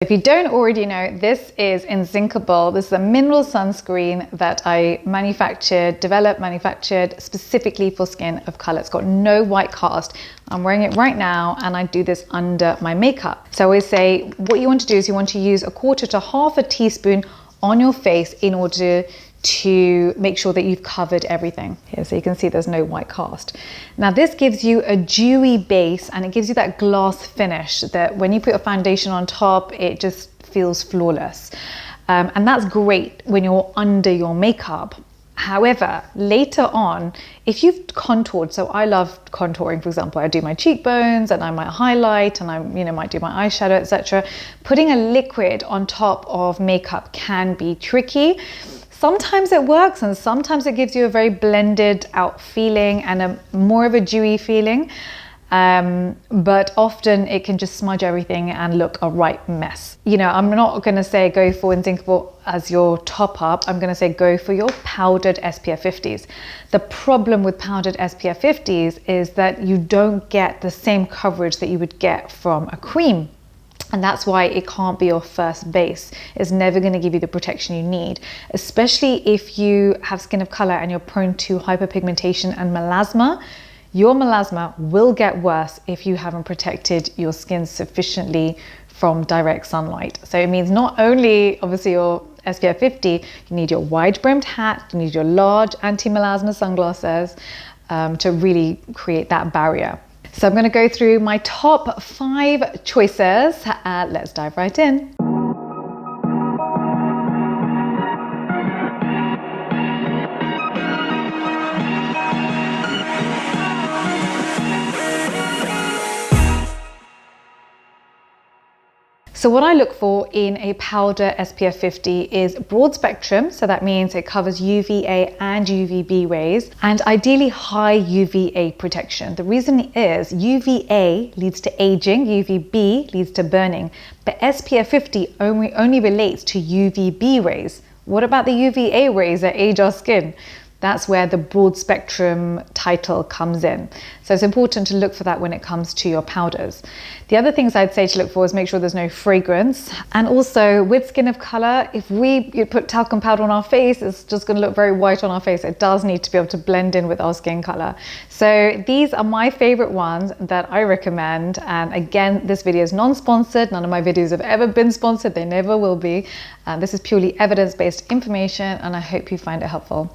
If you don't already know, this is Inzincable. This is a mineral sunscreen that I developed, manufactured specifically for skin of color. It's got no white cast. I'm wearing it right now and I do this under my makeup. So I always say what you want to do is you want to use 1/4 to 1/2 teaspoon on your face in order to make sure that you've covered everything. Here, so you can see there's no white cast. Now this gives you a dewy base and it gives you that glass finish that when you put your foundation on top, it just feels flawless. And that's great when you're under your makeup. However, later on, if you've contoured, so I love contouring, for example, I do my cheekbones and I might highlight and I might do my eyeshadow, etc. Putting a liquid on top of makeup can be tricky. Sometimes it works and sometimes it gives you a very blended out feeling and more of a dewy feeling. But often it can just smudge everything and look a right mess. I'm not going to say go for Inzincable as your top up. I'm going to say go for your powdered SPF 50s. The problem with powdered SPF 50s is that you don't get the same coverage that you would get from a cream. And that's why it can't be your first base. It's never going to give you the protection you need, especially if you have skin of color and you're prone to hyperpigmentation and melasma. Your melasma will get worse if you haven't protected your skin sufficiently from direct sunlight. So it means not only obviously your SPF 50, you need your wide brimmed hat, you need your large anti-melasma sunglasses to really create that barrier. So I'm going to go through my top 5 choices. Let's dive right in. So what I look for in a powder SPF 50 is broad spectrum. So that means it covers UVA and UVB rays and ideally high UVA protection. The reason is UVA leads to aging, UVB leads to burning, but SPF 50 only relates to UVB rays. What about the UVA rays that age our skin? That's where the broad spectrum title comes in. So it's important to look for that when it comes to your powders. The other things I'd say to look for is make sure there's no fragrance. And also with skin of color, if we put talcum powder on our face, it's just gonna look very white on our face. It does need to be able to blend in with our skin color. So these are my favorite ones that I recommend. And again, this video is non-sponsored. None of my videos have ever been sponsored. They never will be. This is purely evidence-based information and I hope you find it helpful.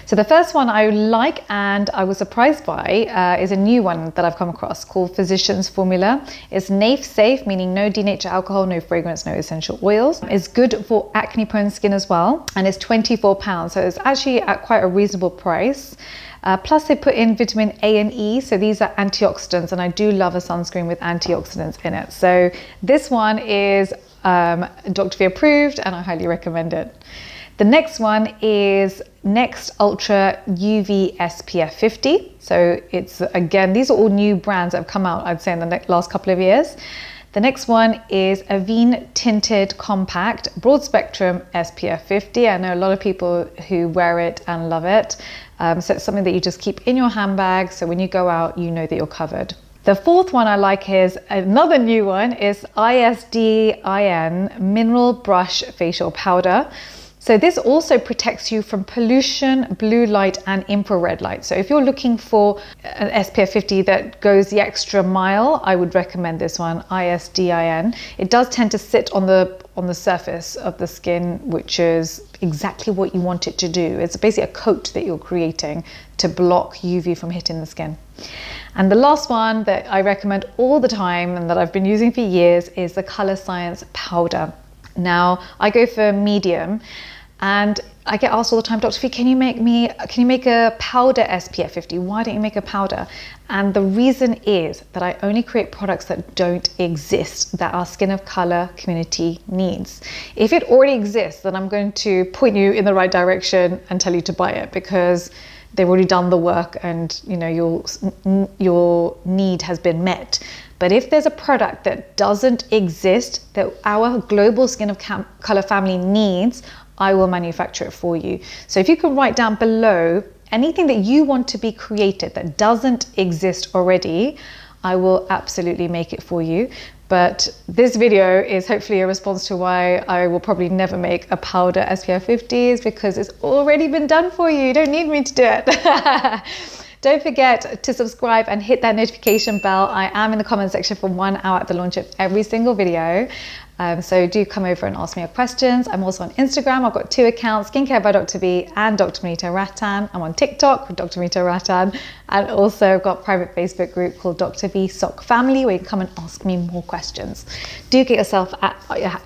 So the first one I like and I was surprised by is a new one that I've come across called Physician's Formula. It's NAF safe, meaning no denatured alcohol, no fragrance, no essential oils. It's good for acne prone skin as well and it's £24. So it's actually at quite a reasonable price. Plus they put in vitamin A and E, so these are antioxidants and I do love a sunscreen with antioxidants in it. So this one is Dr. V approved and I highly recommend it. The next one is Next Ultra UV SPF 50. So it's, again, these are all new brands that have come out, I'd say, in the last couple of years. The next one is Avene Tinted Compact Broad Spectrum SPF 50. I know a lot of people who wear it and love it. So it's something that you just keep in your handbag. So when you go out, you know that you're covered. The fourth one I like is another new one is Isdin Mineral Brush Facial Powder. So this also protects you from pollution, blue light and infrared light. So if you're looking for an SPF 50 that goes the extra mile, I would recommend this one, Isdin. It does tend to sit on the surface of the skin, which is exactly what you want it to do. It's basically a coat that you're creating to block UV from hitting the skin. And the last one that I recommend all the time and that I've been using for years is the Color Science powder. Now I go for medium and I get asked all the time, Dr. V, can you make a powder SPF 50? Why don't you make a powder? And the reason is that I only create products that don't exist, that our skin of color community needs. If it already exists, then I'm going to point you in the right direction and tell you to buy it because they've already done the work and your need has been met. But if there's a product that doesn't exist, that our global skin of color family needs, I will manufacture it for you. So if you can write down below anything that you want to be created that doesn't exist already, I will absolutely make it for you. But this video is hopefully a response to why I will probably never make a powder SPF 50, is because it's already been done for you. You don't need me to do it. Don't forget to subscribe and hit that notification bell. I am in the comment section for 1 hour at the launch of every single video. So do come over and ask me your questions. I'm also on Instagram. I've got 2 accounts, Skincare by Dr. V and Dr. Vanita Rattan. I'm on TikTok with Dr. Vanita Rattan. And also I've got a private Facebook group called Dr. V Sock Family, where you can come and ask me more questions. Do get yourself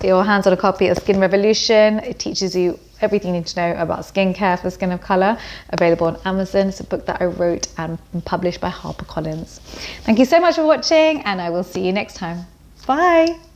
your hands on a copy of Skin Revolution. It teaches you everything you need to know about skincare for the skin of color. Available on Amazon. It's a book that I wrote and published by HarperCollins. Thank you so much for watching, and I will see you next time. Bye.